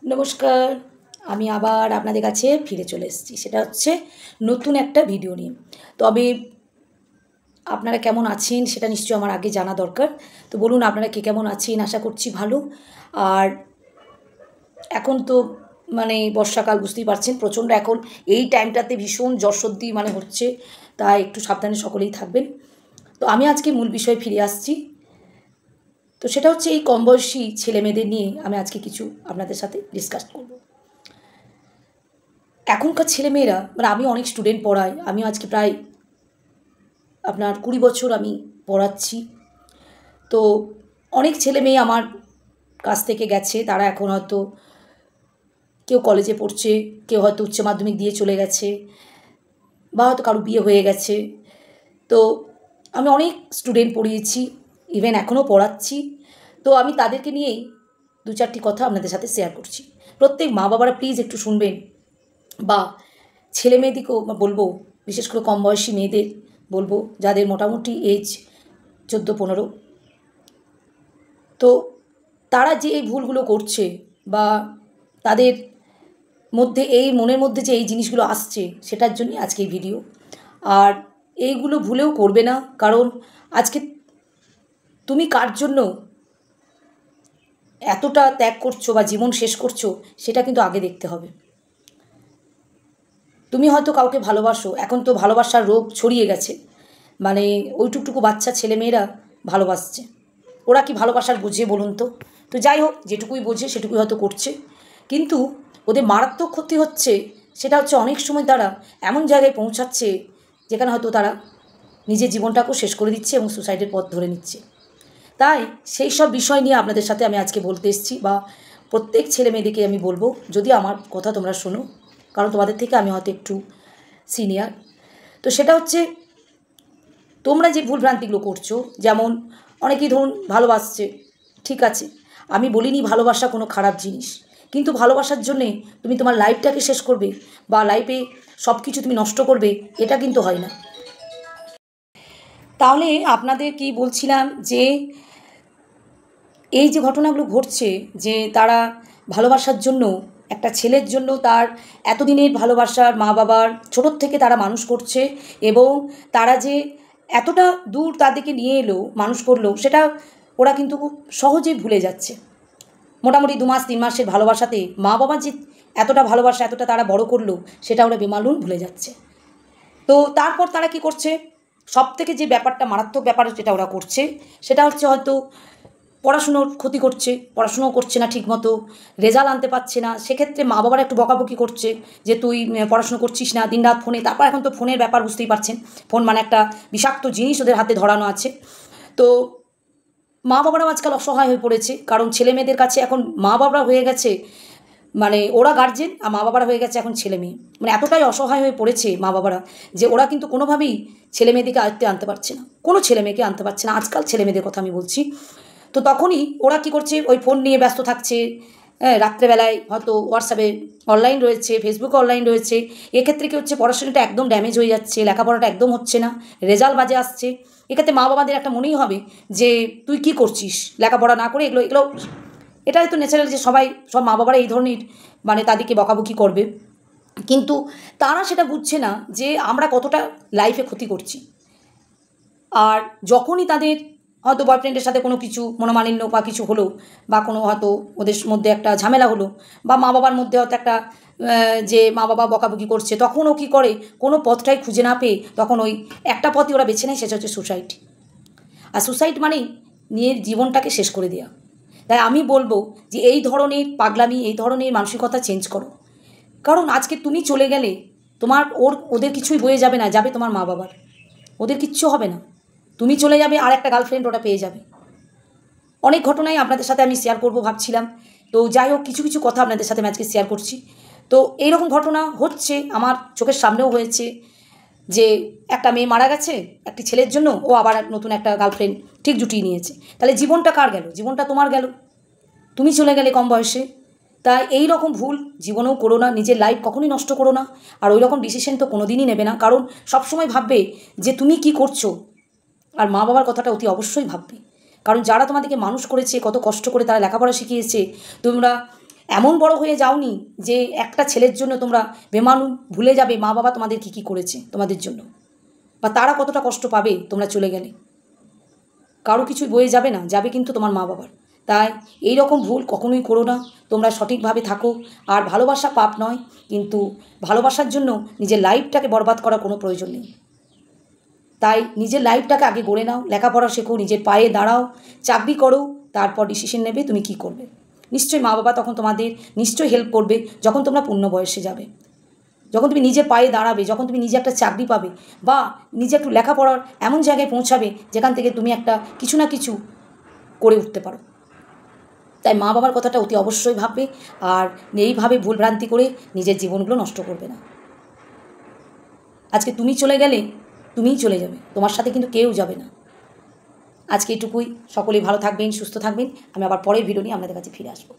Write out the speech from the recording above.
নমস্কার। আমি আবার আপনাদের কাছে ফিরে চলে এসেছি। সেটা হচ্ছে নতুন একটা ভিডিও নিয়ে। তবে আপনারা কেমন আছেন সেটা নিশ্চয়ই আমার আগে জানা দরকার। তো বলুন আপনারা কে কেমন আছেন? আশা করছি ভালো। আর এখন তো বর্ষাকাল বুঝতেই পারছেন প্রচণ্ড এখন এই টাইমটাতে ভীষণ জ্বর সর্দি হচ্ছে। তাই একটু সাবধানে সকলেই থাকবেন। তো আমি আজকে মূল বিষয়ে ফিরে আসছি। তো সেটা হচ্ছে এই কম বয়সী ছেলেমেয়েদের নিয়ে আমি আজকে কিছু আপনাদের সাথে ডিসকাস করব। এখনকার ছেলেমেয়েরা আমি অনেক স্টুডেন্ট পড়াই। আমিও আজকে প্রায় আপনার 20 বছর আমি পড়াচ্ছি। তো অনেক ছেলেমেয়ে আমার কাছ থেকে গেছে। তারা এখন হয়তো কেউ কলেজে পড়ছে, কেউ হয়তো উচ্চ মাধ্যমিক দিয়ে চলে গেছে, বা হয়তো কারো বিয়ে হয়ে গেছে। তো আমি অনেক স্টুডেন্ট পড়িয়েছি, ইভেন এখনও পড়াচ্ছি। তো আমি তাদেরকে নিয়েই 2-4টি কথা আপনাদের সাথে শেয়ার করছি। প্রত্যেক মা বাবারা প্লিজ একটু শুনবেন, বা ছেলে মেয়েদেরকেও বলবো, বিশেষ করে কম বয়সী মেয়েদের বলবো যাদের মোটামুটি এজ 14-15। তো তারা যে এই ভুলগুলো করছে, বা তাদের মধ্যে এই মনের মধ্যে যে এই জিনিসগুলো আসছে, সেটার জন্যই আজকে এই ভিডিও। আর এইগুলো ভুলেও করবে না, কারণ আজকে তুমি কার জন্য এতটা ত্যাগ করছো বা জীবন শেষ করছো সেটা কিন্তু আগে দেখতে হবে। তুমি হয়তো কাউকে ভালোবাসো, এখন তো ভালোবাসার রোগ ছড়িয়ে গেছে। ওই টুকটুকু বাচ্চা ছেলেমেয়েরা ভালোবাসছে। ওরা কি ভালোবাসার বোঝে বলুন তো? তো যাই হোক, যেটুকুই বোঝে সেটুকুই হয়তো করছে। কিন্তু ওদের মারাত্মক ক্ষতি হচ্ছে, সেটা হচ্ছে অনেক সময় তারা এমন জায়গায় পৌঁছাচ্ছে যেখানে হয়তো তারা নিজের জীবনটাকেও শেষ করে দিচ্ছে এবং সুসাইডের পথ ধরে নিচ্ছে। তাই সেই সব বিষয় নিয়ে আপনাদের সাথে আমি আজকে বলতে এসেছি, বা প্রত্যেক ছেলে মেয়েদেরকে আমি বলবো, যদি আমার কথা তোমরা শোনো, কারণ তোমাদের থেকে আমি হয়তো একটু সিনিয়র। তো সেটা হচ্ছে, তোমরা যে ভুলভ্রান্তিগুলো করছো, যেমন অনেকেই ধরুন ভালোবাসছে, ঠিক আছে, আমি বলিনি ভালোবাসা কোনো খারাপ জিনিস, কিন্তু ভালোবাসার জন্যে তুমি তোমার লাইফটাকে শেষ করবে বা লাইফে সব কিছু তুমি নষ্ট করবে, এটা কিন্তু হয় না। তাহলে আপনাদের কি বলছিলাম, যে এই যে ঘটনাগুলো ঘটছে, যে তারা ভালোবাসার জন্য, একটা ছেলের জন্য তার এতদিনের ভালোবাসার মা বাবার ছোটোর থেকে তারা মানুষ করছে, এবং তারা যে এতটা দূর তাদেরকে নিয়ে এলো, মানুষ করলো, সেটা ওরা কিন্তু খুব সহজেই ভুলে যাচ্ছে। মোটামুটি 2 মাস 3 মাসের ভালোবাসাতে মা বাবা যে এতটা ভালোবাসা, এতটা তারা বড় করলো, সেটা ওরা বেমালুম ভুলে যাচ্ছে। তো তারপর তারা কি করছে, সবথেকে যে ব্যাপারটা মারাত্মক ব্যাপার যেটা ওরা করছে, সেটা হচ্ছে হয়তো পড়াশুনোর ক্ষতি করছে, পড়াশুনোও করছে না ঠিকমতো, রেজাল্ট আনতে পারছে না। সেক্ষেত্রে মা বাবারা একটু বকাবকি করছে যে তুই পড়াশুনো করছিস না, দিনরাত ফোনে। তারপর এখন তো ফোনের ব্যাপার বুঝতেই পারছেন, ফোন একটা বিষাক্ত জিনিস ওদের হাতে ধরানো আছে। তো মা বাবারাও আজকাল অসহায় হয়ে পড়েছে, কারণ ছেলে মেয়েদের কাছে এখন মা বাবারা হয়ে গেছে, ওরা গার্জেন আর মা বাবারা হয়ে গেছে এখন ছেলে মেয়ে। এতটাই অসহায় হয়ে পড়েছে মা বাবারা, যে ওরা কিন্তু কোনোভাবেই ছেলে মেয়েদেরকে আয়ত্তে আনতে পারছে না, কোনো ছেলে মেয়েকে আনতে পারছে না, আজকাল ছেলে মেয়েদের কথা আমি বলছি। তো তখনই ওরা কী করছে, ওই ফোন নিয়ে ব্যস্ত থাকছে। রাত্রেবেলায় হয়তো হোয়াটসঅ্যাপে অনলাইন রয়েছে, ফেসবুকে অনলাইন রয়েছে। এক্ষেত্রে কী হচ্ছে, পড়াশোনাটা একদম ড্যামেজ হয়ে যাচ্ছে, লেখাপড়াটা একদম হচ্ছে না, রেজাল্ট বাজে আসছে। এক্ষেত্রে মা বাবাদের একটা মনেই হবে যে তুই কী করছিস লেখাপড়া না করে, এগুলো এগুলো এটাই তো ন্যাচারাল, যে সব মা বাবারা এই ধরনের তাদেরকে বকাবকি করবে। কিন্তু তারা সেটা বুঝছে না যে আমরা কতটা লাইফে ক্ষতি করছি। আর যখনই তাদের হয়তো বয়ফ্রেন্ডের সাথে কোনো কিছু মনোমালিন্য বা কিছু হলো, বা কোনো হয়তো ওদের মধ্যে একটা ঝামেলা হলো, বা মা বাবার মধ্যে হয়তো একটা যে মা বাবা বকাবকি করছে, তখন ও কী করে, কোনো পথটাই খুঁজে না পেয়ে তখন ওই একটা পথই ওরা বেছে নেয়, সেটা হচ্ছে সুসাইড। আর সুসাইড মানেই নিজের জীবনটাকে শেষ করে দেওয়া। তাই আমি বলবো যে এই ধরনের পাগলামি, এই ধরনের মানসিকতা চেঞ্জ করো। কারণ আজকে তুমি চলে গেলে ওদের কিছুই বয়ে যাবে না, যাবে তোমার মা বাবার, ওদের কিচ্ছু হবে না। তুমি চলে যাবে, আর একটা গার্লফ্রেন্ড ওটা পেয়ে যাবে। অনেক ঘটনাই আপনাদের সাথে আমি শেয়ার করব ভাবছিলাম। তো যাই হোক, কিছু কিছু কথা আপনাদের সাথে আমি আজকে শেয়ার করছি। তো এইরকম ঘটনা হচ্ছে, আমার চোখের সামনেও হয়েছে, যে একটা মেয়ে মারা গেছে একটি ছেলের জন্য, ও আবার নতুন একটা গার্লফ্রেন্ড ঠিক জুটিয়ে নিয়েছে। তাহলে জীবনটা কার গেল? জীবনটা তোমার গেল, তুমি চলে গেলে কম বয়সে। তাই এই রকম ভুল জীবনেও করো না, নিজের লাইফ কখনোই নষ্ট করো না। আর ওই রকম ডিসিশন তো কোনো দিনই নেবে না, কারণ সবসময় ভাববে যে তুমি কি করছো, আর মা বাবার কথাটা অতি অবশ্যই ভাববে। কারণ যারা তোমাদেরকে মানুষ করেছে, কত কষ্ট করে তারা লেখাপড়া শিখিয়েছে, তোমরা এমন বড় হয়ে যাওনি যে একটা ছেলের জন্য তোমরা বেমানু ভুলে যাবে মা বাবা তোমাদের কী কী করেছে তোমাদের জন্য, বা তারা কতটা কষ্ট পাবে তোমরা চলে গেলে। কারো কিছুই বয়ে যাবে না, যাবে কিন্তু তোমার মা বাবার। তাই এই রকম ভুল কখনোই করো না, তোমরা সঠিকভাবে থাকো। আর ভালোবাসা পাপ নয়, কিন্তু ভালোবাসার জন্য নিজের লাইফটাকে বরবাদ করার কোনো প্রয়োজন নেই। তাই নিজের লাইফটাকে আগে গড়ে নাও, লেখাপড়া শেখো, নিজের পায়ে দাঁড়াও, চাকরি করো, তারপর ডিসিশন নেবে তুমি কি করবে। নিশ্চয়ই মা বাবা তখন তোমাদের নিশ্চয়ই হেল্প করবে যখন তোমরা পূর্ণ বয়সে যাবে, যখন তুমি নিজের পায়ে দাঁড়াবে, যখন তুমি নিজে একটা চাকরি পাবে, বা নিজে একটু লেখাপড়ার এমন জায়গায় পৌঁছাবে যেখান থেকে তুমি একটা কিছু না কিছু করে উঠতে পারো। তাই মা বাবার কথাটা অতি অবশ্যই ভাববে, আর এইভাবে ভুলভ্রান্তি করে নিজের জীবনগুলো নষ্ট করবে না। আজকে তুমি চলে গেলে তুমিই চলে যাবে, তোমার সাথে কিন্তু কেউ যাবে না। আজকে এটুকুই, সকলেই ভালো থাকবেন, সুস্থ থাকবেন। আমি আবার পরের ভিডিও নিয়ে আপনাদের কাছে ফিরে আসবো।